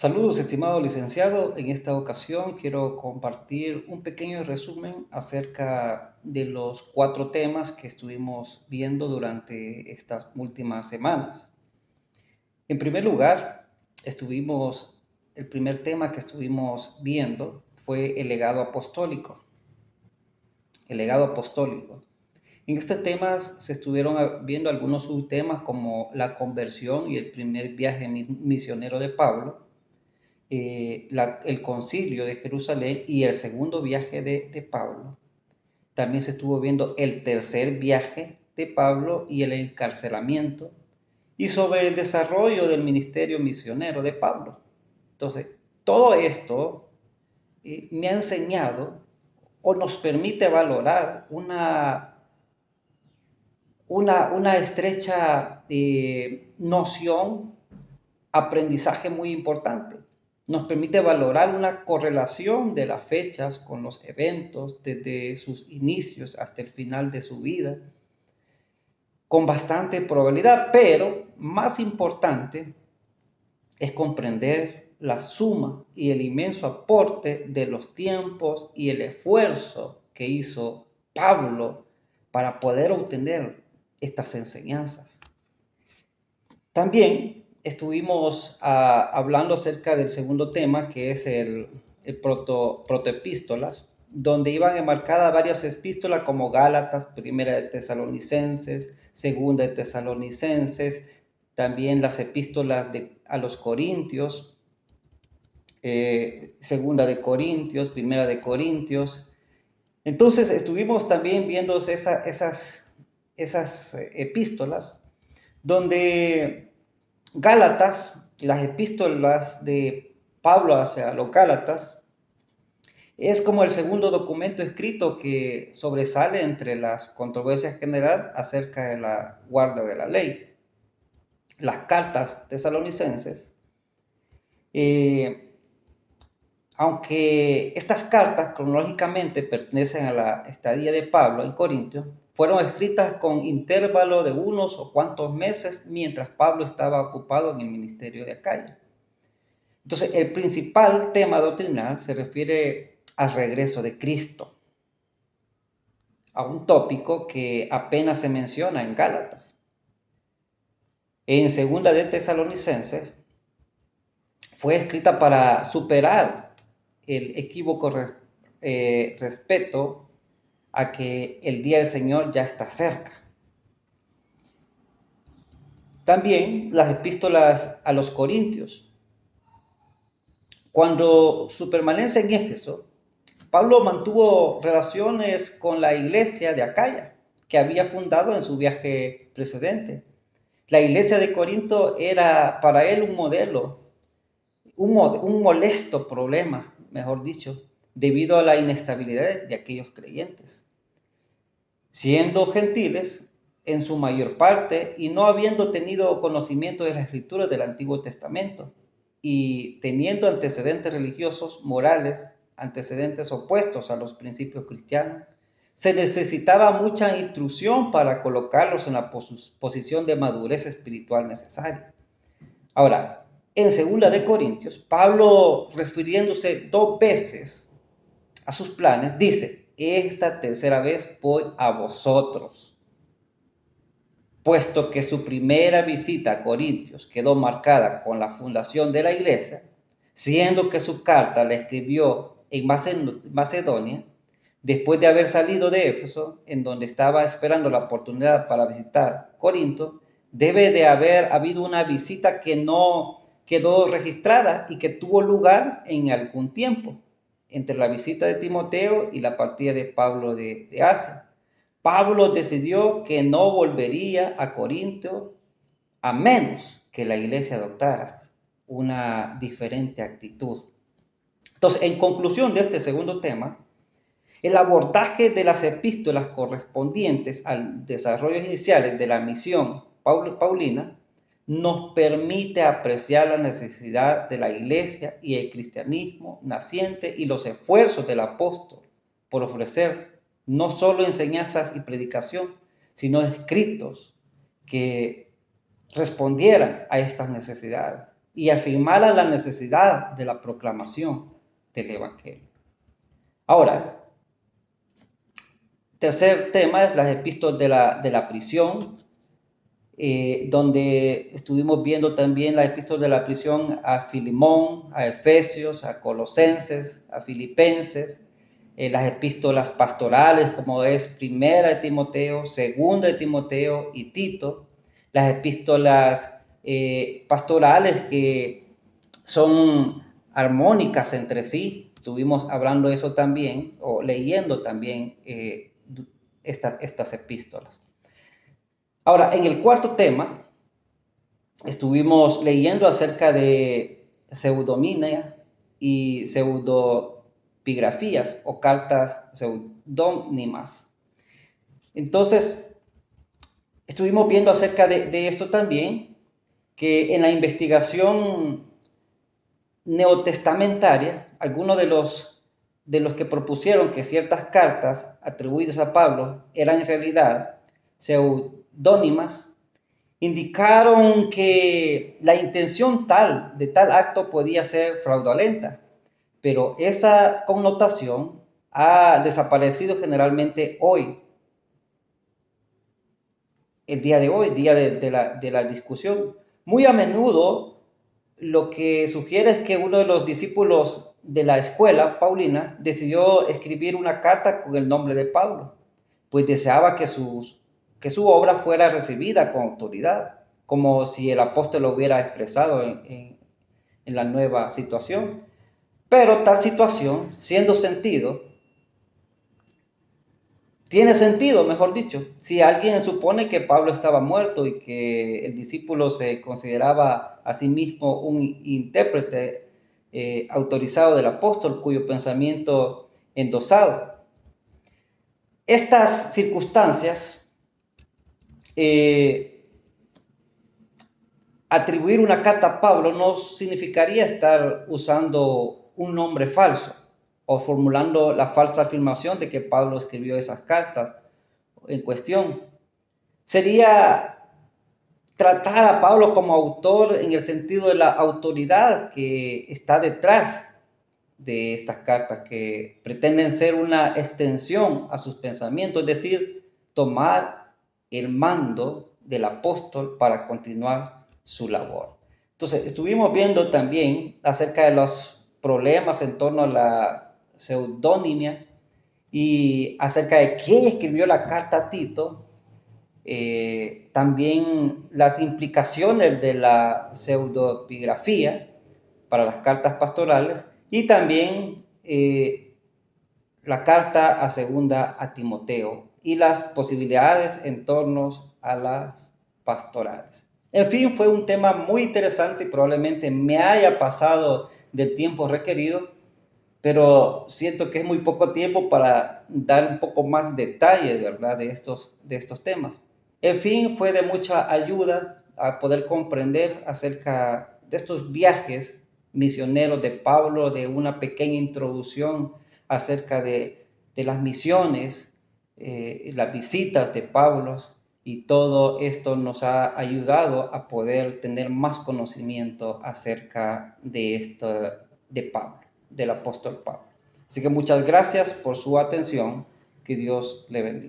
Saludos, estimado licenciado. En esta ocasión quiero compartir un pequeño resumen acerca de los 4 temas que estuvimos viendo durante estas últimas semanas. En primer lugar, el primer tema que estuvimos viendo fue el legado apostólico. El legado apostólico. En estos temas se estuvieron viendo algunos subtemas como la conversión y el primer viaje misionero de Pablo, el concilio de Jerusalén y el segundo viaje de Pablo. También se estuvo viendo el tercer viaje de Pablo y el encarcelamiento, y sobre el desarrollo del ministerio misionero de Pablo. Entonces, todo esto me ha enseñado o nos permite valorar una estrecha noción, aprendizaje muy importante. Nos permite valorar una correlación de las fechas con los eventos desde sus inicios hasta el final de su vida, con bastante probabilidad, pero más importante es comprender la suma y el inmenso aporte de los tiempos y el esfuerzo que hizo Pablo para poder obtener estas enseñanzas. También estuvimos hablando acerca del segundo tema, que es el protoepístolas, donde iban enmarcadas varias epístolas como Gálatas, Primera de Tesalonicenses, Segunda de Tesalonicenses, también las epístolas a los Corintios, Segunda de Corintios, Primera de Corintios. Entonces estuvimos también viendo esas epístolas, donde Gálatas, las epístolas de Pablo hacia los Gálatas, es como el segundo documento escrito que sobresale entre las controversias generales acerca de la guarda de la ley. Las cartas tesalonicenses, aunque estas cartas cronológicamente pertenecen a la estadía de Pablo en Corintios, fueron escritas con intervalo de unos o cuantos meses mientras Pablo estaba ocupado en el ministerio de Acaya. Entonces, el principal tema doctrinal se refiere al regreso de Cristo, a un tópico que apenas se menciona en Gálatas. En Segunda de Tesalonicenses fue escrita para superar el equívoco respeto a que el día del Señor ya está cerca. También las epístolas a los Corintios. Cuando su permanencia en Éfeso, Pablo mantuvo relaciones con la iglesia de Acaya, que había fundado en su viaje precedente. La iglesia de Corinto era para él un modelo, un molesto problema, mejor dicho, debido a la inestabilidad de aquellos creyentes. Siendo gentiles en su mayor parte y no habiendo tenido conocimiento de las escrituras del Antiguo Testamento y teniendo antecedentes religiosos, morales, antecedentes opuestos a los principios cristianos, se necesitaba mucha instrucción para colocarlos en la posición de madurez espiritual necesaria. Ahora, en 2 Corintios, Pablo, refiriéndose 2 veces a sus planes, dice: esta tercera vez voy a vosotros, puesto que su primera visita a Corintios quedó marcada con la fundación de la iglesia, siendo que su carta la escribió en Macedonia, después de haber salido de Éfeso, en donde estaba esperando la oportunidad para visitar Corinto, debe de haber habido una visita que no quedó registrada y que tuvo lugar en algún tiempo, entre la visita de Timoteo y la partida de Pablo de Asia. Pablo decidió que no volvería a Corinto a menos que la iglesia adoptara una diferente actitud. Entonces, en conclusión de este segundo tema, el abordaje de las epístolas correspondientes al desarrollo inicial de la misión paulina nos permite apreciar la necesidad de la iglesia y el cristianismo naciente y los esfuerzos del apóstol por ofrecer no solo enseñanzas y predicación, sino escritos que respondieran a estas necesidades y afirmara la necesidad de la proclamación del Evangelio. Ahora, tercer tema es las epístolas de la prisión, donde estuvimos viendo también las epístolas de la prisión a Filemón, a Efesios, a Colosenses, a Filipenses, las epístolas pastorales como es Primera de Timoteo, Segunda de Timoteo y Tito, las epístolas pastorales que son armónicas entre sí. Estuvimos hablando de eso también, o leyendo también estas epístolas. Ahora, en el cuarto tema, estuvimos leyendo acerca de pseudonimia y pseudopigrafías o cartas pseudónimas. Entonces, estuvimos viendo acerca de esto también, que en la investigación neotestamentaria, algunos de los que propusieron que ciertas cartas atribuidas a Pablo eran en realidad pseudónimas, indicaron que la intención de tal acto podía ser fraudulenta, pero esa connotación ha desaparecido generalmente hoy, el día de hoy, día de la discusión. Muy a menudo lo que sugiere es que uno de los discípulos de la escuela paulina decidió escribir una carta con el nombre de Pablo, pues deseaba que su obra fuera recibida con autoridad, como si el apóstol lo hubiera expresado en la nueva situación. Pero tal situación, tiene sentido, mejor dicho, si alguien supone que Pablo estaba muerto y que el discípulo se consideraba a sí mismo un intérprete autorizado del apóstol, cuyo pensamiento endosado. Estas circunstancias, atribuir una carta a Pablo no significaría estar usando un nombre falso o formulando la falsa afirmación de que Pablo escribió esas cartas en cuestión. Sería tratar a Pablo como autor en el sentido de la autoridad que está detrás de estas cartas, que pretenden ser una extensión a sus pensamientos, es decir, tomar el mando del apóstol para continuar su labor. Entonces, estuvimos viendo también acerca de los problemas en torno a la pseudonimia y acerca de quién escribió la carta a Tito, también las implicaciones de la pseudoepigrafía para las cartas pastorales y también la carta a segunda a Timoteo y las posibilidades en torno a las pastorales. En fin, fue un tema muy interesante y probablemente me haya pasado del tiempo requerido, pero siento que es muy poco tiempo para dar un poco más detalle, ¿verdad?, de estos temas. En fin, fue de mucha ayuda a poder comprender acerca de estos viajes misioneros de Pablo, de una pequeña introducción acerca de las misiones, las visitas de Pablo, y todo esto nos ha ayudado a poder tener más conocimiento acerca de Pablo, del apóstol Pablo. Así que muchas gracias por su atención. Que Dios le bendiga.